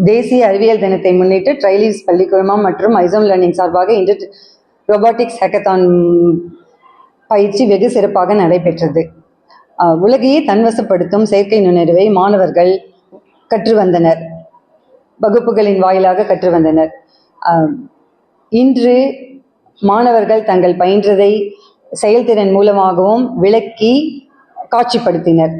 தேசிய அறிவியல் தினத்தை முன்னிட்டு ட்ரைலீவ்ஸ் பள்ளிக்குழுமம் மற்றும் ஐசோம் லேர்னிங் சார்பாக இன்று ரோபோட்டிக்ஸ் ஹேக்கத்தான் பயிற்சி வெகு சிறப்பாக நடைபெற்றது. உலகையே தன்வசப்படுத்தும் செயற்கை நுண்ணறிவை மாணவர்கள் கற்று வந்தனர், வகுப்புகளின் வாயிலாக கற்று வந்தனர். இன்று மாணவர்கள் தங்கள் பயின்றதை செயல்திறன் மூலமாகவும் விளக்கி காட்சிப்படுத்தினர்.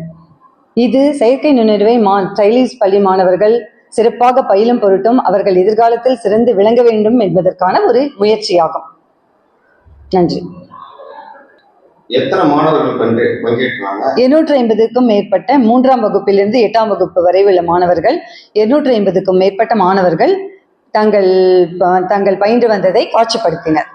இது செயற்கை நுண்ணறிவை ட்ரைலீவ்ஸ் பள்ளி மாணவர்கள் சிறப்பாக பயிலும் பொருட்டும் அவர்கள் எதிர்காலத்தில் சிறந்து விளங்க வேண்டும் என்பதற்கான ஒரு முயற்சியாகும். நன்றி. எத்தனை மாணவர்கள் பங்கேற்றாங்க? 250க்கும் மேற்பட்ட 3ஆம் வகுப்பிலிருந்து 8ஆம் வகுப்பு வரை உள்ள மாணவர்கள், 250க்கும் மேற்பட்ட மாணவர்கள் தங்கள் பயின்று வந்ததை காட்சிப்படுத்தினர்.